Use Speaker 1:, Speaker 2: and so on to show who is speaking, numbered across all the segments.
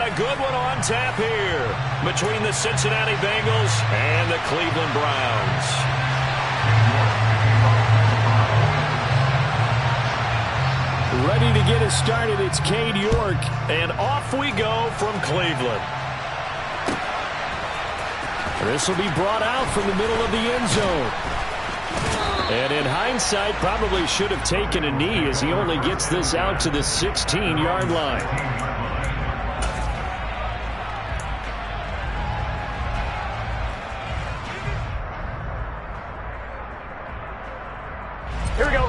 Speaker 1: got a good one on tap here between the Cincinnati Bengals and the Cleveland Browns. Ready to get us started, it's Cade York, and off we go from Cleveland. This will be brought out from the middle of the end zone. And in hindsight, probably should have taken a knee as he only gets this out to the 16-yard line.
Speaker 2: Here we go.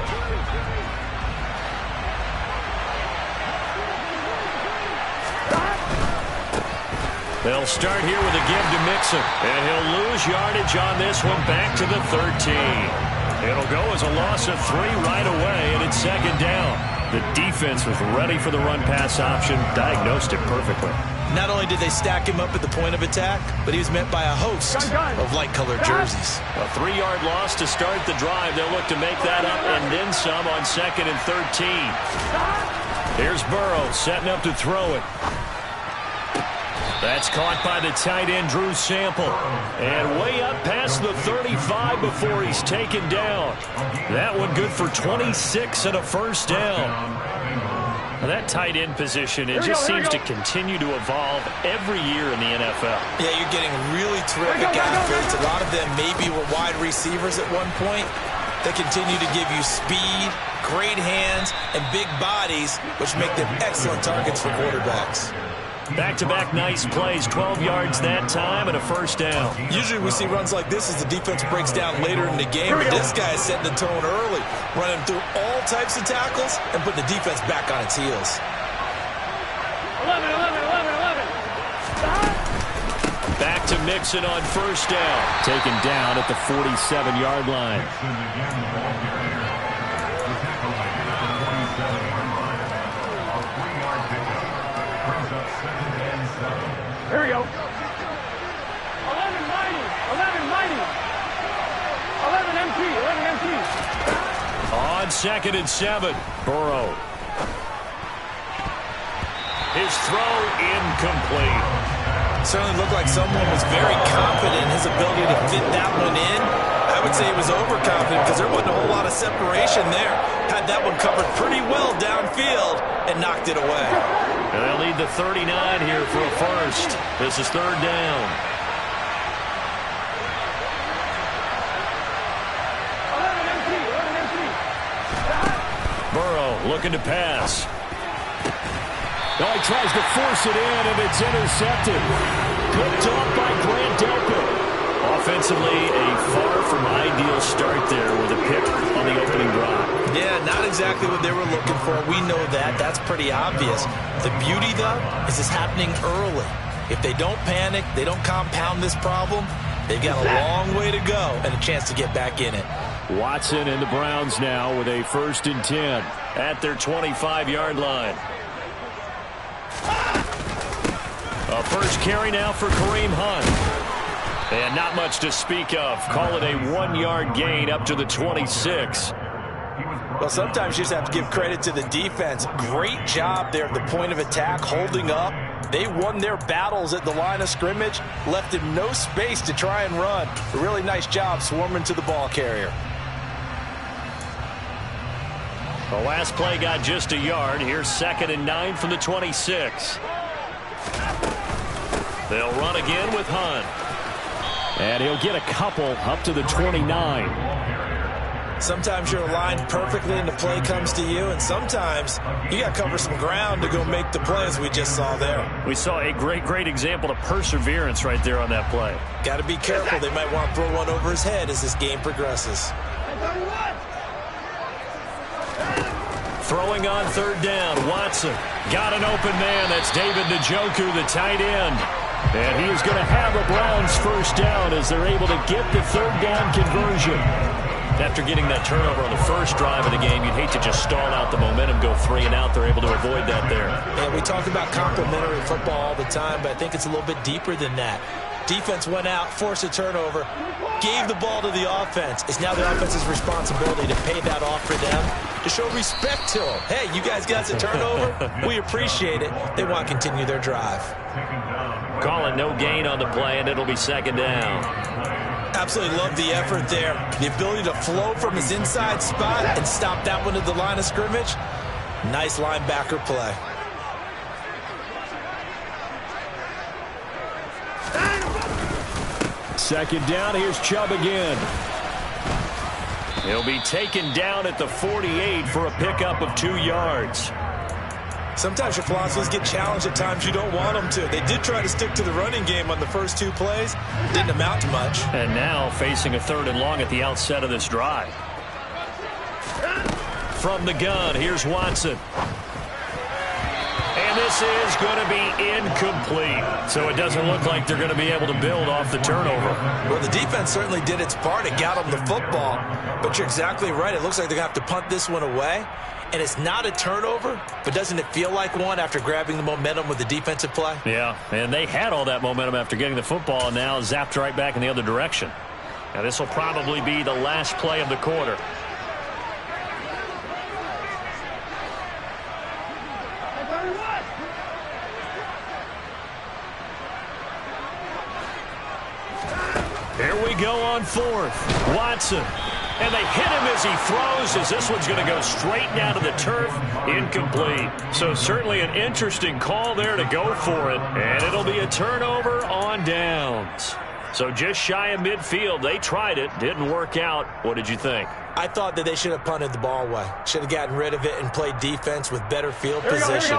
Speaker 1: They'll start here with a give to Mixon. And he'll lose yardage on this one back to the 13. It'll go as a loss of 3 right away, and it's second down. The defense was ready for the run-pass option, diagnosed it perfectly.
Speaker 3: Not only did they stack him up at the point of attack, but he was met by a host of light-colored jerseys.
Speaker 1: A 3-yard loss to start the drive. They'll look to make that up and then some on 2nd and 13. Here's Burrow setting up to throw it. That's caught by the tight end, Drew Sample. And way up past the 35 before he's taken down. That one good for 26 and a first down. Now that tight end position, it just seems to continue to evolve every year in the NFL.
Speaker 3: Yeah, you're getting really terrific athletes. A lot of them maybe were wide receivers at one point. They continue to give you speed, great hands, and big bodies, which make them excellent targets for quarterbacks.
Speaker 1: Back-to-back nice plays, 12 yards that time and a first down.
Speaker 3: Usually we see runs like this as the defense breaks down later in the game, but this guy is setting the tone early, running through all types of tackles and putting the defense back on its heels.
Speaker 2: 11.
Speaker 1: Back to Mixon on first down. Taken down at the 47-yard line.
Speaker 2: Here we go. 11 MT.
Speaker 1: On 2nd and 7, Burrow. His throw incomplete.
Speaker 3: Certainly looked like someone was very confident in his ability to fit that one in. I would say he was overconfident because there wasn't a whole lot of separation there. Had that one covered pretty well downfield and knocked it away.
Speaker 1: And they'll need the 39 here for a first. This is third down.
Speaker 2: 11 MT.
Speaker 1: Burrow looking to pass. Oh, he tries to force it in, and it's intercepted. Picked off by Grant Delpit. Offensively, a far from ideal start there with a pick on the opening drive.
Speaker 3: Yeah, not exactly what they were looking for. We know that. That's pretty obvious. The beauty, though, is it's happening early. If they don't panic, they don't compound this problem, they've got a long way to go and a chance to get back in it.
Speaker 1: Watson and the Browns now with a 1st and 10 at their 25-yard line. A first carry now for Kareem Hunt. And not much to speak of. Call it a 1-yard gain up to the 26.
Speaker 3: Well, sometimes you just have to give credit to the defense. Great job there at the point of attack, holding up. They won their battles at the line of scrimmage, left him no space to try and run. A really nice job swarming to the ball carrier.
Speaker 1: The last play got just a yard. Here's 2nd and 9 from the 26. They'll run again with Hunt. And he'll get a couple up to the 29.
Speaker 3: Sometimes you're aligned perfectly and the play comes to you, and sometimes you got to cover some ground to go make the play, as we just saw there.
Speaker 1: We saw a great example of perseverance right there on that play.
Speaker 3: Got to be careful. They might want to throw one over his head as this game progresses.
Speaker 1: Throwing on third down, Watson got an open man. That's David Njoku, the tight end. And he is going to have a Browns first down as they're able to get the third down conversion. After getting that turnover on the first drive of the game, you'd hate to just stall out the momentum, go 3 and out. They're able to avoid that there.
Speaker 3: Yeah, we talk about complementary football all the time, but I think it's a little bit deeper than that. Defense went out, forced a turnover, gave the ball to the offense. It's now the offense's responsibility to pay that off for them to show respect to them. Hey, you guys got a turnover? We appreciate it. They want to continue their drive.
Speaker 1: Calling no gain on the play, and it'll be second down.
Speaker 3: Absolutely love the effort there. The ability to flow from his inside spot and stop that one at the line of scrimmage. Nice linebacker play.
Speaker 1: Second down, here's Chubb again. He'll be taken down at the 48 for a pickup of 2 yards.
Speaker 3: Sometimes your philosophies get challenged at times you don't want them to. They did try to stick to the running game on the first 2 plays. Didn't amount to much.
Speaker 1: And now facing a 3rd and long at the outset of this drive. From the gun, here's Watson. And this is going to be incomplete. So it doesn't look like they're going to be able to build off the turnover.
Speaker 3: Well, the defense certainly did its part. It got them the football. But you're exactly right. It looks like they're going to have to punt this one away. And it's not a turnover, but doesn't it feel like one after grabbing the momentum with the defensive play?
Speaker 1: Yeah, and they had all that momentum after getting the football, and now zapped right back in the other direction. Now this will probably be the last play of the quarter. Here we go on 4th. Watson. And they hit him as he throws, as this one's going to go straight down to the turf. Incomplete. So certainly an interesting call there to go for it. And it'll be a turnover on downs. So just shy of midfield. They tried it. Didn't work out. What did you think?
Speaker 3: I thought that they should have punted the ball away. Should have gotten rid of it and played defense with better field position.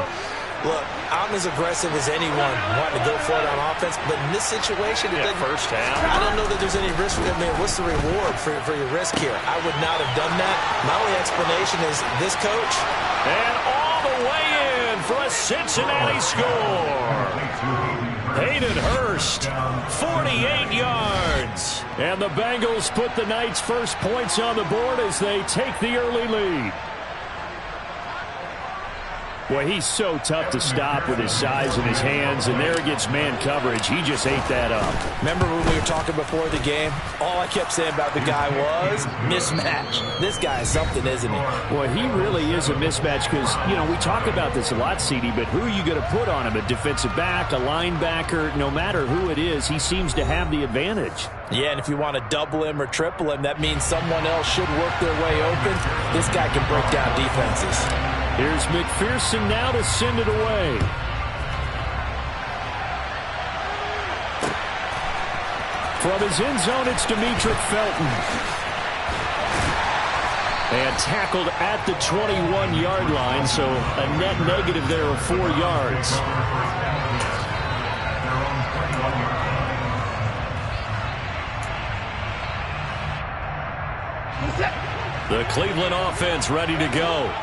Speaker 3: Look, I'm as aggressive as anyone wanting to go for it on offense, but in this situation, it doesn't.
Speaker 1: First half.
Speaker 3: I don't know that there's any risk. I mean, what's the reward for your risk here? I would not have done that. My only explanation is this coach.
Speaker 1: And all the way in for a Cincinnati score. Hayden Hurst, 48 yards. And the Bengals put the Knights' first points on the board as they take the early lead. Boy, he's so tough to stop with his size and his hands, and there against man coverage, he just ate that up.
Speaker 3: Remember when we were talking before the game? All I kept saying about the guy was mismatch. This guy is something, isn't he?
Speaker 1: Boy, he really is a mismatch because, you know, we talk about this a lot, CD, but who are you going to put on him? A defensive back, a linebacker, no matter who it is, he seems to have the advantage.
Speaker 3: Yeah, and if you want to double him or triple him, that means someone else should work their way open. This guy can break down defenses.
Speaker 1: Here's McPherson now to send it away. From his end zone, it's Demetric Felton. And tackled at the 21-yard line, so a net negative there of 4 yards. The Cleveland offense ready to go.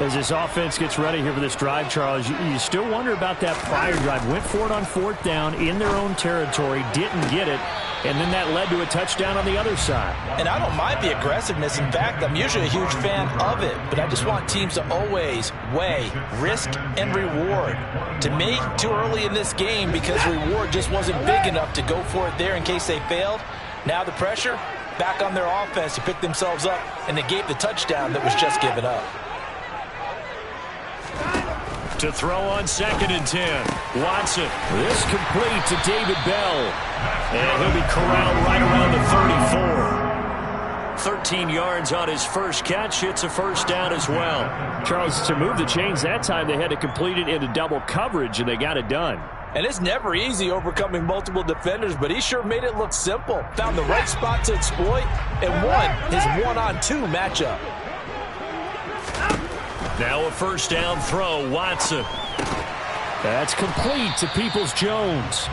Speaker 1: As this offense gets ready here for this drive, Charles, you still wonder about that prior drive. Went for it on 4th down in their own territory, didn't get it, and then that led to a touchdown on the other side.
Speaker 3: And I don't mind the aggressiveness. In fact, I'm usually a huge fan of it, but I just want teams to always weigh risk and reward. To me, too early in this game because reward just wasn't big enough to go for it there in case they failed. Now the pressure back on their offense to pick themselves up, and they gave the touchdown that was just given up.
Speaker 1: To throw on 2nd and 10. Watson. This complete to David Bell. And he'll be corralled right around the 34. 13 yards on his first catch. It's a first down as well. Charles, to move the chains that time, they had to complete it into double coverage, and they got it done.
Speaker 3: And it's never easy overcoming multiple defenders, but he sure made it look simple. Found the right spot to exploit and won his one-on-two matchup.
Speaker 1: Now a first down throw, Watson. That's complete to Peoples-Jones.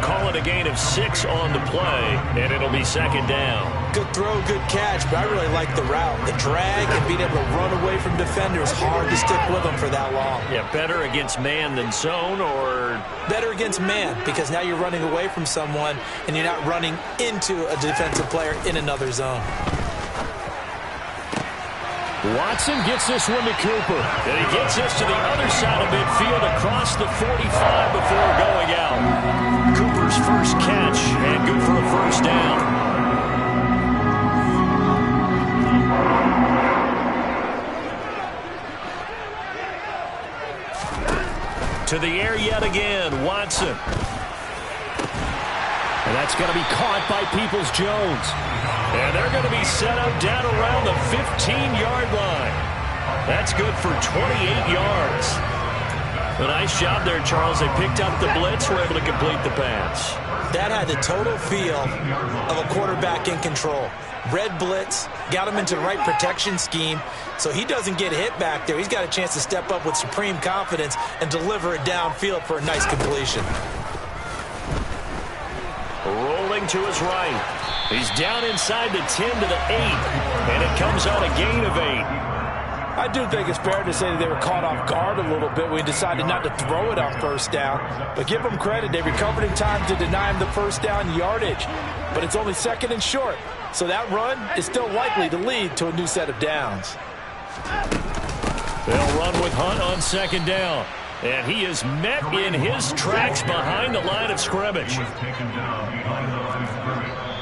Speaker 1: Call it a gain of 6 on the play, and it'll be 2nd down.
Speaker 3: Good throw, good catch, but I really like the route. The drag and being able to run away from defenders, hard to stick with them for that long.
Speaker 1: Yeah, better against man than zone, or?
Speaker 3: Better against man, because now you're running away from someone, and you're not running into a defensive player in another zone.
Speaker 1: Watson gets this one to Cooper. And he gets this to the other side of midfield across the 45 before going out. Cooper's first catch and good for a first down. To the air yet again, Watson. And that's going to be caught by Peoples-Jones. And they're going to be set up down around the 15-yard line. That's good for 28 yards. A nice job there, Charles. They picked up the blitz, were able to complete the pass.
Speaker 3: That had the total feel of a quarterback in control. Red blitz, got him into the right protection scheme, so he doesn't get hit back there. He's got a chance to step up with supreme confidence and deliver it downfield for a nice completion.
Speaker 1: Rolling to his right. He's down inside the 10 to the 8, and it comes on a gain of 8.
Speaker 3: I do think it's fair to say that they were caught off guard a little bit when he decided not to throw it on first down. But give them credit, they recovered in time to deny him the first down yardage. But it's only second and short, so that run is still likely to lead to a new set of downs.
Speaker 1: They'll run with Hunt on second down. And he is met in his tracks behind the line of scrimmage.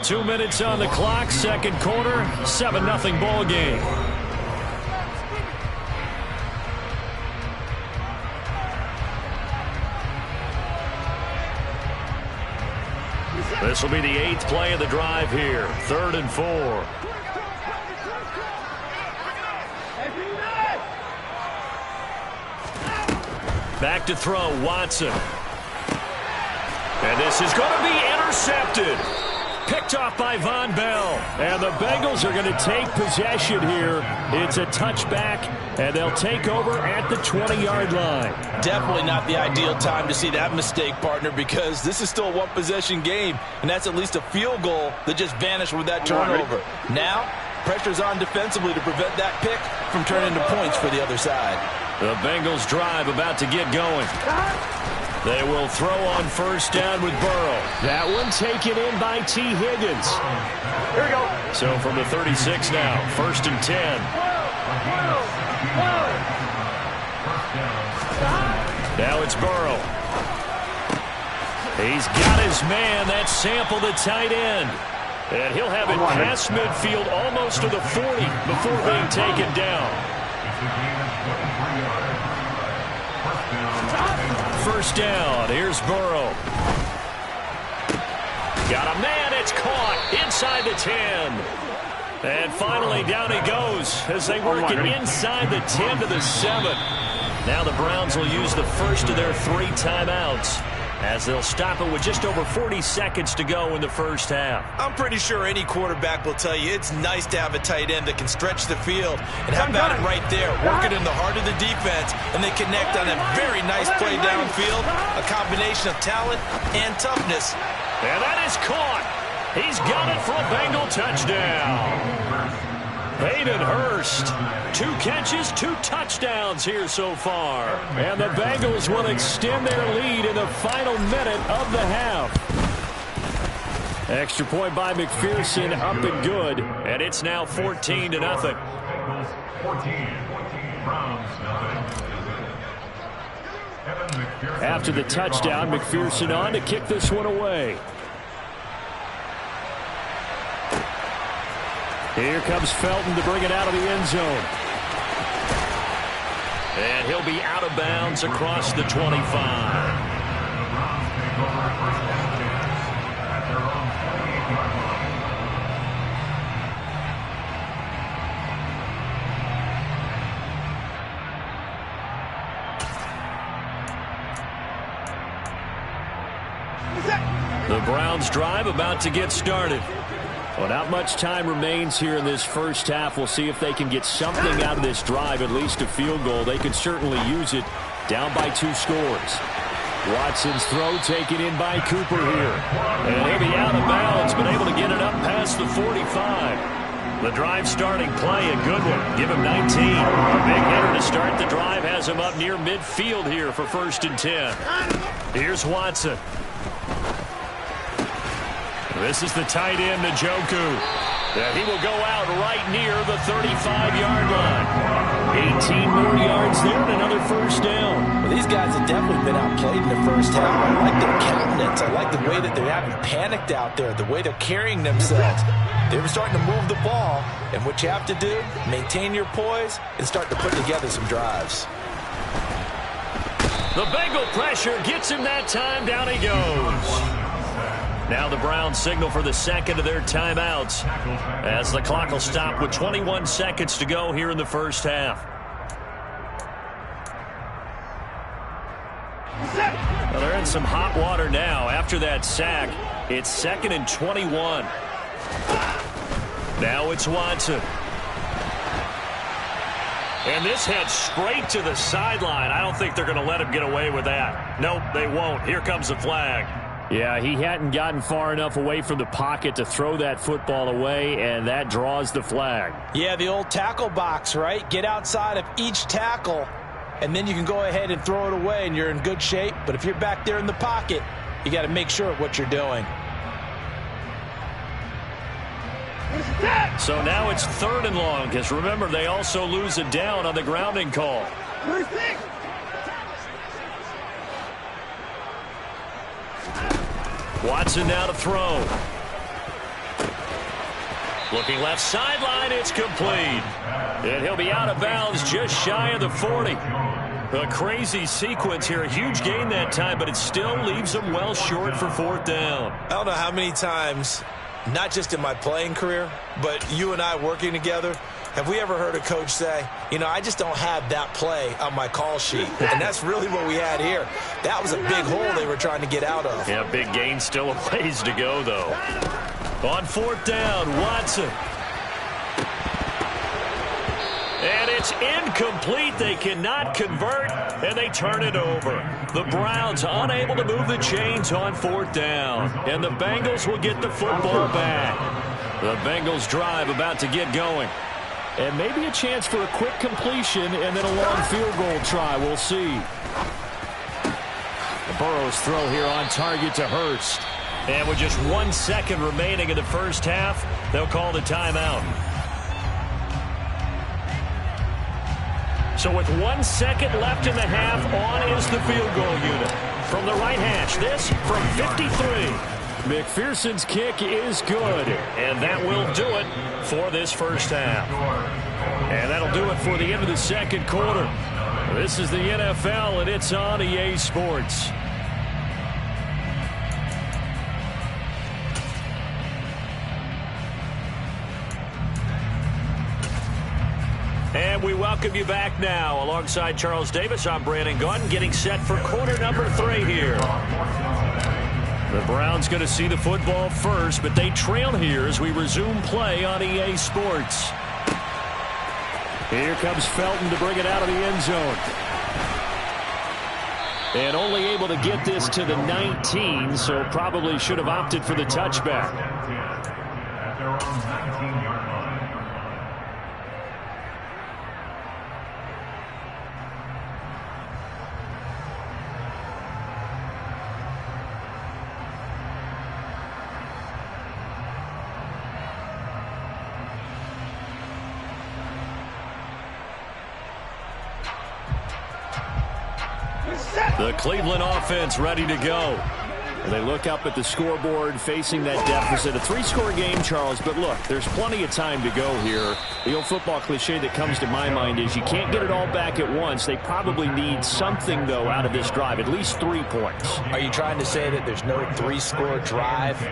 Speaker 1: 2 minutes on the clock, second quarter, 7-0 ball game. This will be the 8th play of the drive here. 3rd and 4. Back to throw, Watson. And this is going to be intercepted. Picked off by Von Bell. And the Bengals are going to take possession here. It's a touchback, and they'll take over at the 20-yard line.
Speaker 3: Definitely not the ideal time to see that mistake, partner, because this is still a one-possession game, and that's at least a field goal that just vanished with that turnover. Now, pressure's on defensively to prevent that pick from turning into points for the other side.
Speaker 1: The Bengals drive about to get going. They will throw on first down with Burrow. That one taken in by T. Higgins.
Speaker 2: Here we go.
Speaker 1: So from the 36 now, 1st and 10. Now it's Burrow. He's got his man. That's Sample, the tight end. And he'll have it past midfield almost to the 40 before being taken down. First down. Here's Burrow. Got a man. It's caught inside the 10. And finally down he goes as they work it inside the 10 to the 7. Now the Browns will use the first of their 3 timeouts as they'll stop it with just over 40 seconds to go in the first half.
Speaker 3: I'm pretty sure any quarterback will tell you it's nice to have a tight end that can stretch the field. And how about it right there? Work it in the heart of the defense, and they connect on a very nice play downfield, a combination of talent and toughness.
Speaker 1: And that is caught. He's got it for a Bengal touchdown. Hayden Hurst, 2 catches, 2 touchdowns here so far. And the Bengals will extend their lead in the final minute of the half. Extra point by McPherson, up and good. And it's now 14-0. After the touchdown, McPherson on to kick this one away. Here comes Felton to bring it out of the end zone. And he'll be out of bounds across the 25. The Browns drive about to get started. Well, not much time remains here in this first half. We'll see if they can get something out of this drive, at least a field goal. They could certainly use it, down by 2 scores. Watson's throw taken in by Cooper here. And he'll be out of bounds, but able to get it up past the 45. The drive starting play, a good one. Give him 19. A big hitter to start the drive has him up near midfield here for 1st and 10. Here's Watson. This is the tight end, Njoku. He will go out right near the 35-yard line. 18 more yards there and another first down.
Speaker 3: Well, these guys have definitely been outplayed in the first half. I like their countenance. I like the way that they haven't panicked out there, the way they're carrying themselves. They were starting to move the ball, and what you have to do, maintain your poise and start to put together some drives.
Speaker 1: The Bengal pressure gets him that time. Down he goes. Now the Browns signal for the second of their timeouts as the clock will stop with 21 seconds to go here in the first half. Well, they're in some hot water now. After that sack, it's 2nd and 21. Now it's Watson. And this heads straight to the sideline. I don't think they're going to let him get away with that. Nope, they won't. Here comes the flag. Yeah, he hadn't gotten far enough away from the pocket to throw that football away, and that draws the flag.
Speaker 3: Yeah, the old tackle box, right? Get outside of each tackle, and then you can go ahead and throw it away, and you're in good shape. But if you're back there in the pocket, you got to make sure of what you're doing.
Speaker 1: So now it's 3rd and long, because remember, they also lose a down on the grounding call. Watson now to throw. Looking left sideline, it's complete. And he'll be out of bounds just shy of the 40. A crazy sequence here. A huge gain that time, but it still leaves him well short for 4th down.
Speaker 3: I don't know how many times, not just in my playing career, but you and I working together, have we ever heard a coach say, you know, I just don't have that play on my call sheet. And that's really what we had here. That was a big hole they were trying to get out of.
Speaker 1: Yeah, big gain, still a ways to go, though. On 4th down, Watson. And it's incomplete. They cannot convert, and they turn it over. The Browns unable to move the chains on 4th down. And the Bengals will get the football back. The Bengals drive about to get going. And maybe a chance for a quick completion and then a long field goal try. We'll see. The Burrows throw here on target to Hurst. And with just 1 second remaining in the first half, they'll call the timeout. So with 1 second left in the half, on is the field goal unit. From the right hash, this from 53. McPherson's kick is good, and that will do it for this first half. And that'll do it for the end of the second quarter. This is the NFL, and it's on EA Sports. And we welcome you back now. Alongside Charles Davis, I'm Brandon Gaudin, getting set for quarter number 3 here. The Browns going to see the football first, but they trail here as we resume play on EA Sports. Here comes Felton to bring it out of the end zone. And only able to get this to the 19, so probably should have opted for the touchback. The Cleveland offense ready to go. And they look up at the scoreboard facing that deficit. A 3-score game, Charles, but look, there's plenty of time to go here. The old football cliche that comes to my mind is you can't get it all back at once. They probably need something, though, out of this drive, at least 3 points.
Speaker 3: Are you trying to say that there's no 3-score drive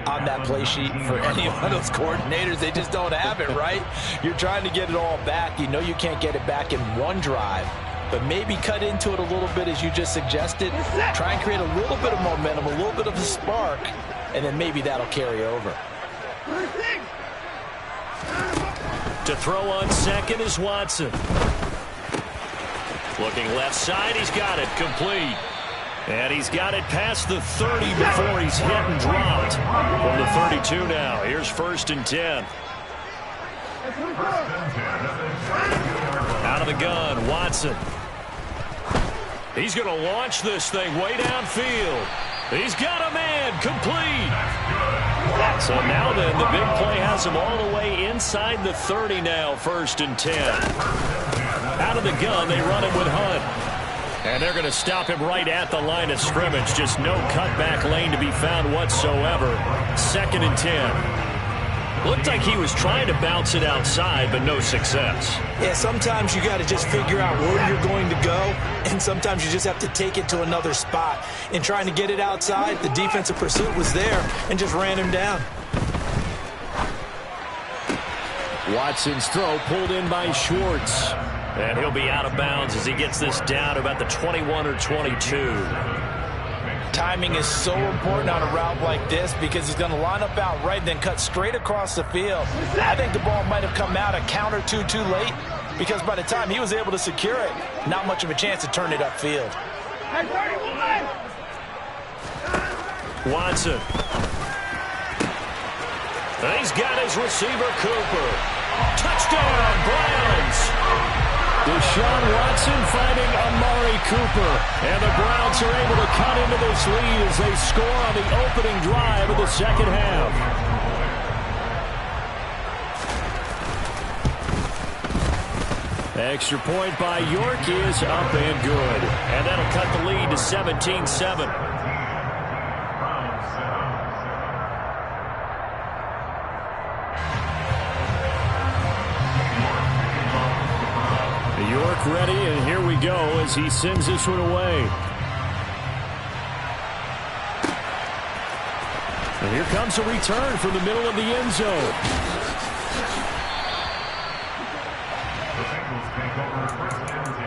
Speaker 3: on that play sheet for any of those coordinators? They just don't have it, right? You're trying to get it all back. You know you can't get it back in one drive. But maybe cut into it a little bit as you just suggested. Try and create a little bit of momentum, a little bit of a spark, and then maybe that'll carry over.
Speaker 1: To throw on second is Watson. Looking left side, he's got it complete. And he's got it past the 30 before he's hit and dropped. From the 32 now, here's 1st and 10. Out of the gun, Watson. He's going to launch this thing way downfield. He's got a man, complete. So now then, the big play has him all the way inside the 30 now, 1st and 10. Out of the gun, they run him with Hunt. And they're going to stop him right at the line of scrimmage. Just no cutback lane to be found whatsoever. 2nd and 10. Looked like he was trying to bounce it outside, but no success.
Speaker 3: Yeah, sometimes you got to just figure out where you're going to go, and sometimes you just have to take it to another spot. In trying to get it outside, the defensive pursuit was there and just ran him down.
Speaker 1: Watson's throw pulled in by Schwartz. And he'll be out of bounds as he gets this down to about the 21 or 22.
Speaker 3: Timing is so important on a route like this because he's going to line up out right and then cut straight across the field. I think the ball might have come out a count or two too late because by the time he was able to secure it, not much of a chance to turn it upfield.
Speaker 1: Watson. And he's got his receiver, Cooper. Touchdown, Browns! Deshaun Watson finding Amari Cooper. And the Browns are able to cut into this lead as they score on the opening drive of the second half. Extra point by York is up and good. And that'll cut the lead to 17-7. York ready, and here we go as he sends this one away. And here comes a return from the middle of the end zone.
Speaker 4: The Bengals take over first and 10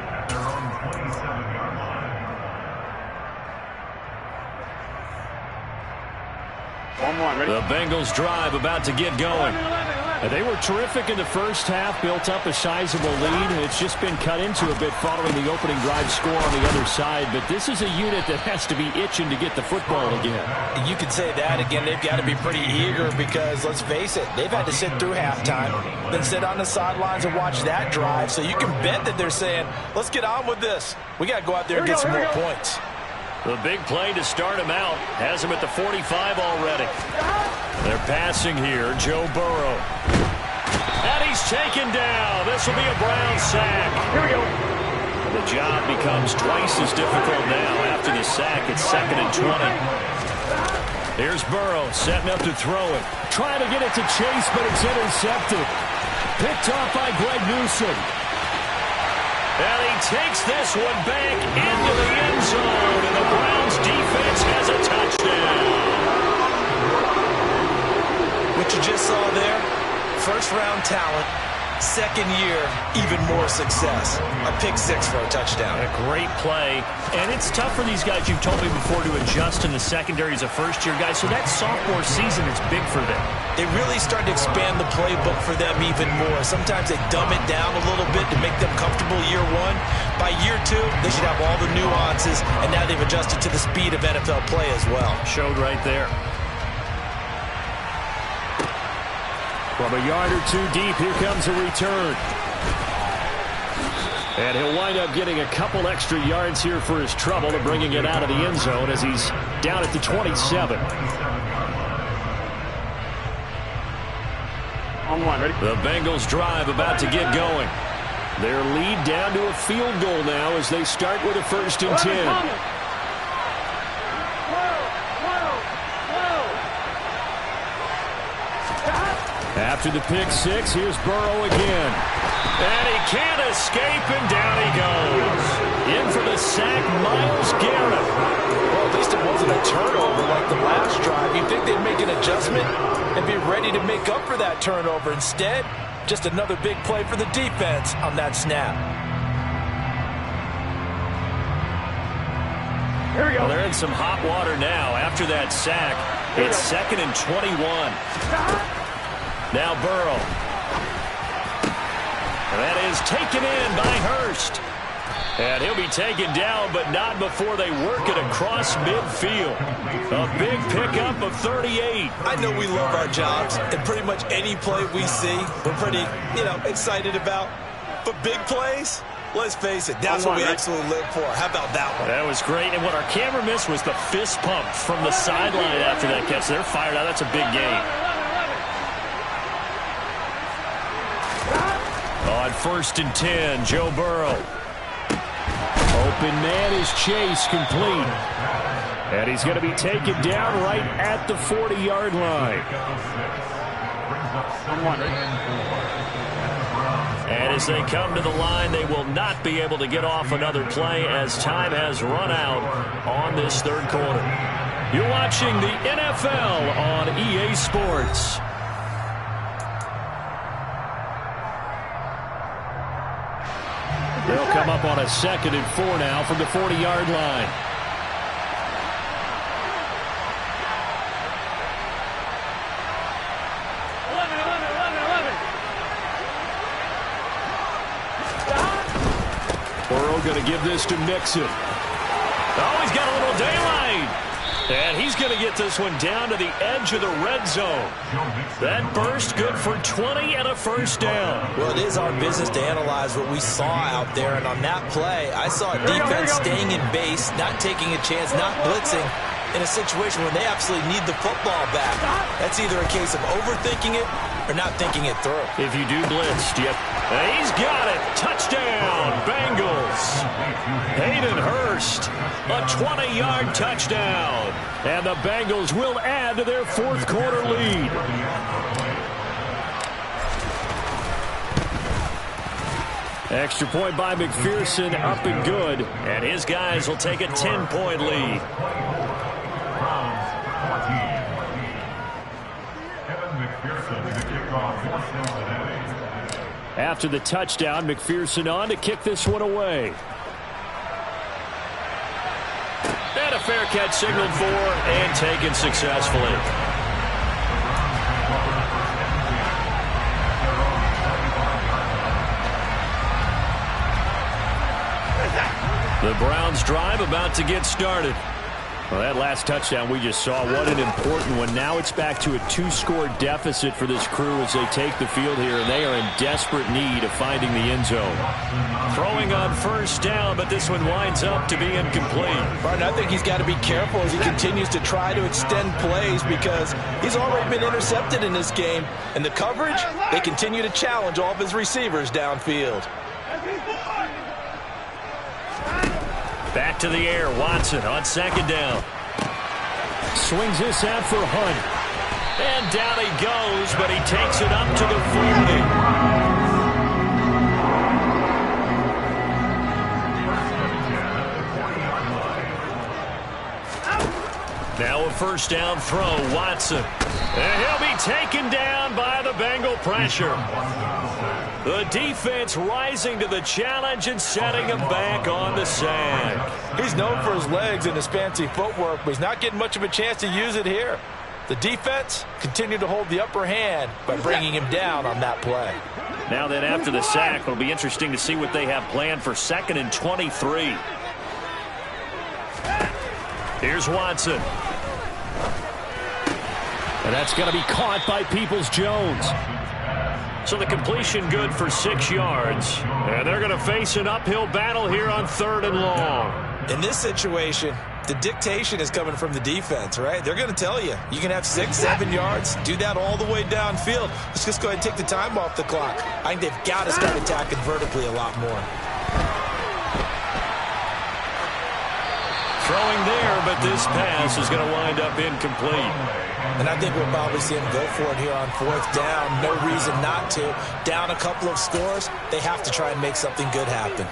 Speaker 4: at their own 27-yard line.
Speaker 1: The Bengals drive about to get going. They were terrific in the first half, built up a sizable lead. It's just been cut into a bit following the opening drive score on the other side. But this is a unit that has to be itching to get the football again.
Speaker 3: You could say that again. They've got to be pretty eager because, let's face it, they've had to sit through halftime, then sit on the sidelines and watch that drive. So you can bet that they're saying, let's get on with this. We got to go out there and get some more points.
Speaker 1: The big play to start him out has him at the 45 already. They're passing here, Joe Burrow. And he's taken down. This will be a Brown sack.
Speaker 2: Here we go.
Speaker 1: And the job becomes twice as difficult now after the sack. It's 2nd and 20. Here's Burrow setting up to throw it. Trying to get it to Chase, but it's intercepted. Picked off by Greg Newsome. And he takes this one back into the end zone. And the Browns defense has a touchdown.
Speaker 3: What you just saw there, first-round talent, second year, even more success. A pick-6 for a touchdown.
Speaker 1: A great play. And it's tough for these guys, you've told me before, to adjust in the secondary as a first-year guy. So that sophomore season is big for them.
Speaker 3: They really started to expand the playbook for them even more. Sometimes they dumb it down a little bit to make them comfortable year one. By year two, they should have all the nuances, and now they've adjusted to the speed of NFL play as well.
Speaker 1: Showed right there. From a yard or two deep, here comes a return. And he'll wind up getting a couple extra yards here for his trouble and bringing it out of the end zone as he's down at the 27. The Bengals drive about to get going. Their lead down to a field goal now as they start with a 1st and 10. After the pick-6, here's Burrow again. And he can't escape, and down he goes. In for the sack, Myles Garrett.
Speaker 3: Well, at least it wasn't a turnover like the last drive. You'd think they'd make an adjustment and be ready to make up for that turnover. Instead, just another big play for the defense on that snap.
Speaker 2: Here we go.
Speaker 1: Well, they're in some hot water now after that sack. It's 2nd and 21. Now Burrow. That is taken in by Hurst. And he'll be taken down, but not before they work it across midfield. A big pickup of 38.
Speaker 3: I know we love our jobs, and pretty much any play we see, we're pretty, excited about. But big plays, let's face it, that's what we absolutely live for. How about that one?
Speaker 1: That was great. And what our camera missed was the fist pump from the sideline after that catch. They're fired out. That's a big game. On 1st and 10, Joe Burrow. Open man is Chase, complete. And he's going to be taken down right at the 40-yard line. And as they come to the line, they will not be able to get off another play as time has run out on this third quarter. You're watching the NFL on EA Sports. They'll come up on a 2nd and 4 now from the 40-yard line. Going to give this to Mixon. Oh, he's got a little daylight. And he's going to get this one down to the edge of the red zone. That burst good for 20 and a first down.
Speaker 3: Well, it is our business to analyze what we saw out there. And on that play, I saw a defense staying in base, not taking a chance, not blitzing in a situation where they absolutely need the football back. That's either a case of overthinking it or not thinking it through.
Speaker 1: If you do blitz, yep. He's got it. Touchdown, Bengals. Hayden Hurst, a 20-yard touchdown. And the Bengals will add to their fourth quarter lead. Extra point by McPherson, up and good. And his guys will take a 10-point lead. After the touchdown, McPherson on to kick this one away. And a fair catch signaled for and taken successfully. The Browns drive about to get started. Well, that last touchdown we just saw, what an important one. Now it's back to a 2-score deficit for this crew as they take the field here, and they are in desperate need of finding the end zone. Throwing on first down, but this one winds up to be incomplete.
Speaker 3: Martin, I think he's got to be careful as he continues to try to extend plays because he's already been intercepted in this game. And the coverage, they continue to challenge all of his receivers downfield.
Speaker 1: Back to the air, Watson on second down. Swings this out for Hunt. And down he goes, but he takes it up to the 40. Now a first down throw, Watson. And he'll be taken down by the Bengal pressure. The defense rising to the challenge and setting him back on the sack.
Speaker 3: He's known for his legs and his fancy footwork, but he's not getting much of a chance to use it here. The defense continued to hold the upper hand by bringing him down on that play.
Speaker 1: Now then, after the sack, it'll be interesting to see what they have planned for 2nd and 23. Here's Watson. And that's going to be caught by Peoples-Jones. So the completion good for 6 yards. And they're going to face an uphill battle here on 3rd and long.
Speaker 3: In this situation, the dictation is coming from the defense, right? They're going to tell you, you can have 6, 7 yards, do that all the way downfield. Let's just go ahead and take the time off the clock. I think they've got to start attacking vertically a lot more.
Speaker 1: Throwing there, but this pass is going to wind up incomplete.
Speaker 3: And I think we'll probably see him go for it here on 4th down. No reason not to. Down a couple of scores, they have to try and make something good happen.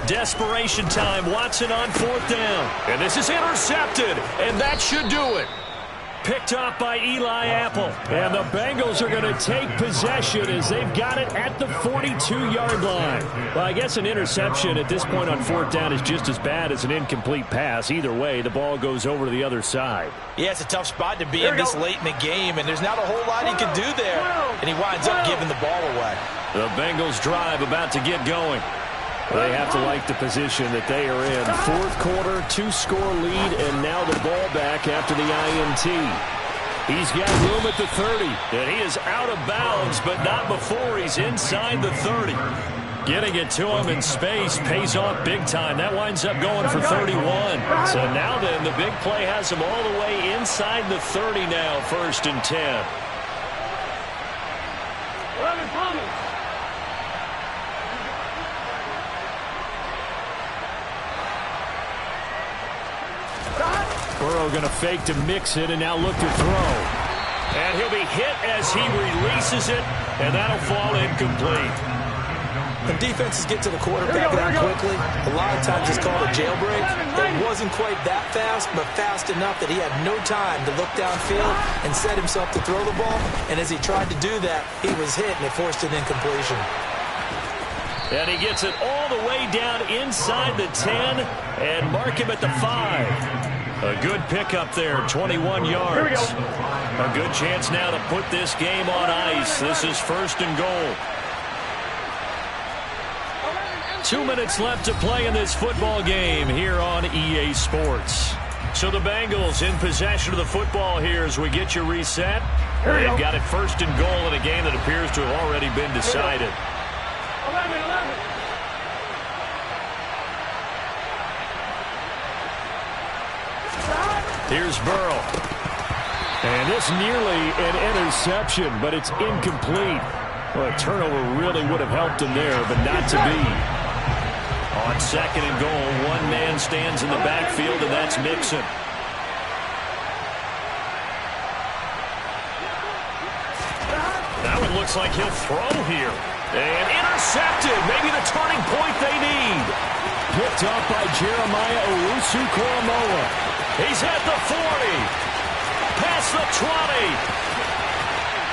Speaker 1: Desperation time. Watson on 4th down. And this is intercepted. And that should do it. Picked off by Eli Apple. And the Bengals are going to take possession as they've got it at the 42-yard line. Well, I guess an interception at this point on 4th down is just as bad as an incomplete pass. Either way, the ball goes over to the other side.
Speaker 3: Yeah, it's a tough spot to be in this late in the game, and there's not a whole lot he can do there. And he winds up giving the ball away.
Speaker 1: The Bengals drive about to get going. They have to like the position that they are in. 4th quarter, 2-score lead, and now the ball back after the INT. He's got room at the 30, and he is out of bounds, but not before he's inside the 30. Getting it to him in space pays off big time. That winds up going for 31. So now then, the big play has him all the way inside the 30 now, 1st and 10. Burrow going to fake to mix it and now look to throw. And he'll be hit as he releases it, and that'll fall incomplete.
Speaker 3: When defenses get to the quarterback that quickly, a lot of times it's called a jailbreak. It wasn't quite that fast, but fast enough that he had no time to look downfield and set himself to throw the ball. And as he tried to do that, he was hit, and it forced an incompletion.
Speaker 1: And he gets it all the way down inside the 10 and mark him at the 5. A good pickup there, 21 yards. A good chance now to put this game on ice. This is 1st and goal. 2 minutes left to play in this football game here on EA Sports. So the Bengals in possession of the football here as we get you reset. They've got it 1st and goal in a game that appears to have already been decided.
Speaker 2: 11.
Speaker 1: Here's Burrow. And this nearly an interception, but it's incomplete. Well, a turnover really would have helped him there, but not to be. On 2nd and goal, one man stands in the backfield, and that's Mixon. That one looks like he'll throw here. And intercepted. Maybe the turning point they need. Picked up by Jeremiah Owusu-Koramoah. He's at the 40. Past the 20.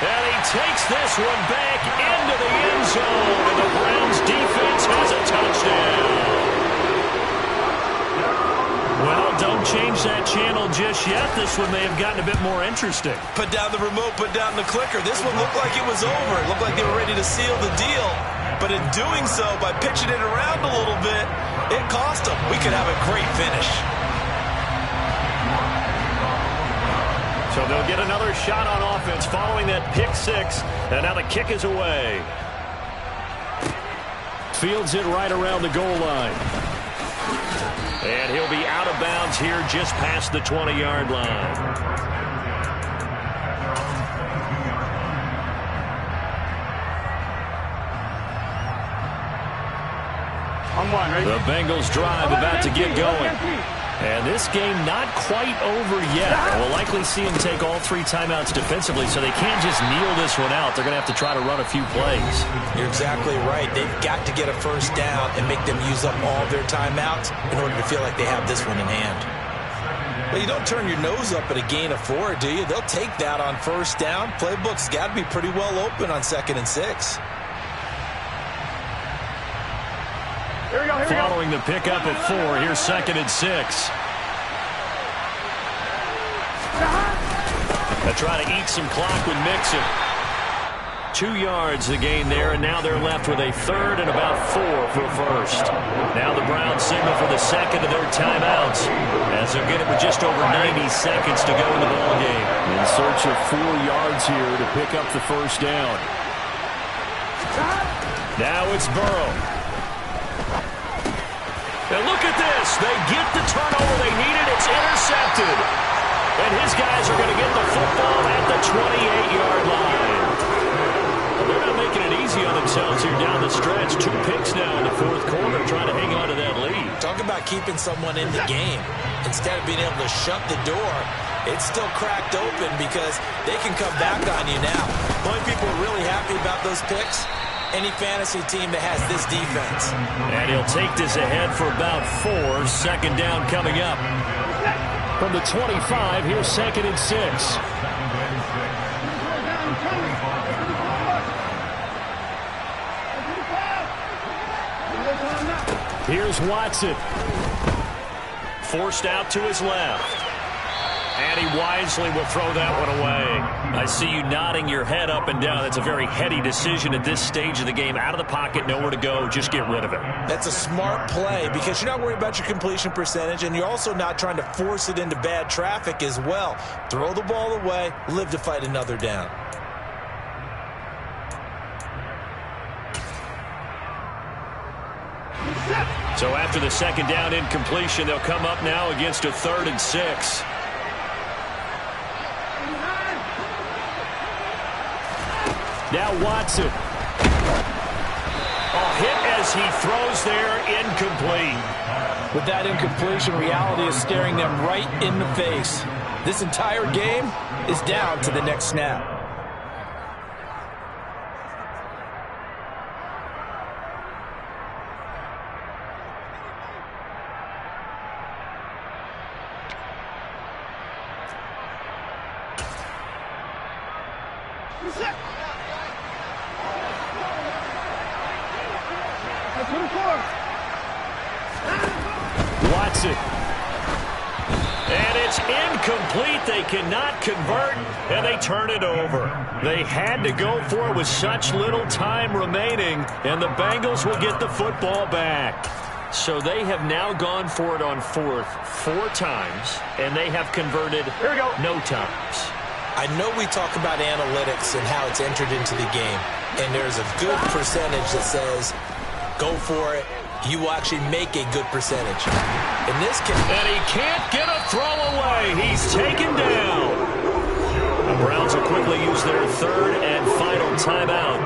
Speaker 1: And he takes this one back into the end zone. And the Browns defense has a touchdown. Well, don't change that channel just yet. This one may have gotten a bit more interesting.
Speaker 3: Put down the remote, put down the clicker. This one looked like it was over. It looked like they were ready to seal the deal. But in doing so, by pitching it around a little bit, it cost them. We could have a great finish.
Speaker 1: So they'll get another shot on offense following that pick 6. And now the kick is away. Fields it right around the goal line. And he'll be out of bounds here just past the 20-yard line. The Bengals drive about to get going. And this game not quite over yet. We'll likely see him take all 3 timeouts defensively, so they can't just kneel this one out. They're going to have to try to run a few plays.
Speaker 3: You're exactly right. They've got to get a 1st down and make them use up all their timeouts in order to feel like they have this one in hand. Well, you don't turn your nose up at a gain of 4, do you? They'll take that on 1st down. Playbook's got to be pretty well open on 2nd and 6.
Speaker 2: Here we go.
Speaker 1: Following the pickup of 4, here's 2nd and 6. They're trying to eat some clock with Mixon. 2 yards the gain there, and now they're left with a 3rd and about 4 for 1st. Now the Browns signal for the 2nd of their timeouts as they'll get it with just over 90 seconds to go in the ballgame. In search of 4 yards here to pick up the 1st down. Now it's Burrow. And look at this. They get the turnover they needed. It's intercepted. And his guys are going to get the football at the 28-yard line. They're not making it easy on themselves here down the stretch. 2 picks now in the 4th quarter trying to hang on to that lead.
Speaker 3: Talk about keeping someone in the game. Instead of being able to shut the door, it's still cracked open because they can come back on you now. The only people are really happy about those picks, any fantasy team that has this defense.
Speaker 1: And he'll take this ahead for about 4. 2nd down coming up. From the 25, here's 2nd and 6. Here's Watson. Forced out to his left. And he wisely will throw that one away. I see you nodding your head up and down. That's a very heady decision at this stage of the game. Out of the pocket, nowhere to go. Just get rid of it.
Speaker 3: That's a smart play because you're not worried about your completion percentage, and you're also not trying to force it into bad traffic as well. Throw the ball away, live to fight another down.
Speaker 1: So after the 2nd down incompletion, they'll come up now against a 3rd and 6. Now Watson. Hit as he throws there, incomplete.
Speaker 3: With that incompletion, reality is staring them right in the face. This entire game is down to the next snap.
Speaker 1: Watson. And it's incomplete. They cannot convert, and they turn it over. They had to go for it with such little time remaining, and the Bengals will get the football back. So they have now gone for it on fourth 4 times, and they have converted no times.
Speaker 3: I know we talk about analytics and how it's entered into the game, and there's a good percentage that says, go for it. You will actually make a good percentage. In this case,
Speaker 1: and he can't get a throw away. He's taken down. The Browns will quickly use their 3rd and final timeout,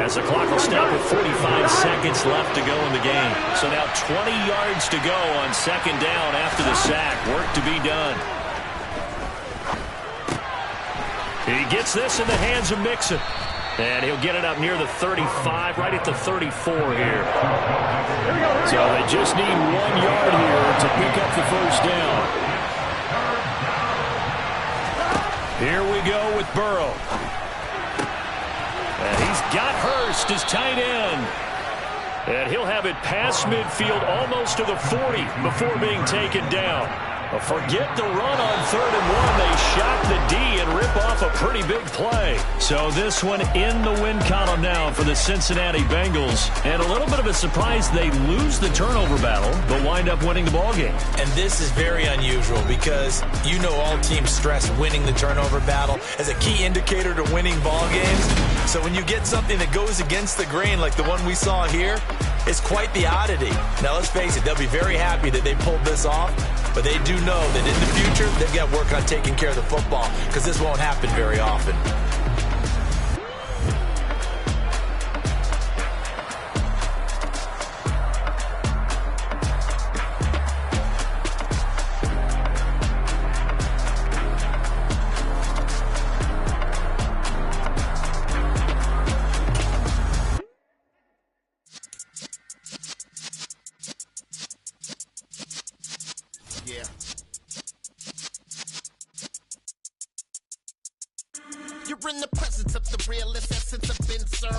Speaker 1: as the clock will stop with 45 seconds left to go in the game. So now 20 yards to go on 2nd down after the sack. Work to be done. He gets this in the hands of Mixon. And he'll get it up near the 35, right at the 34 here. So they just need 1 yard here to pick up the 1st down. Here we go with Burrow. And he's got Hurst as tight end. And he'll have it past midfield almost to the 40 before being taken down. Well, forget the run on 3rd and 1. They shock the D and rip off a pretty big play. So this one in the win column now for the Cincinnati Bengals. And a little bit of a surprise, they lose the turnover battle, but wind up winning the ballgame.
Speaker 3: And this is very unusual because you know all teams stress winning the turnover battle as a key indicator to winning ball games. So when you get something that goes against the grain like the one we saw here, it's quite the oddity. Now let's face it, they'll be very happy that they pulled this off. But they do know that in the future, they've got to work on taking care of the football because this won't happen very often.
Speaker 5: You're in the presence of the realest essence of been served.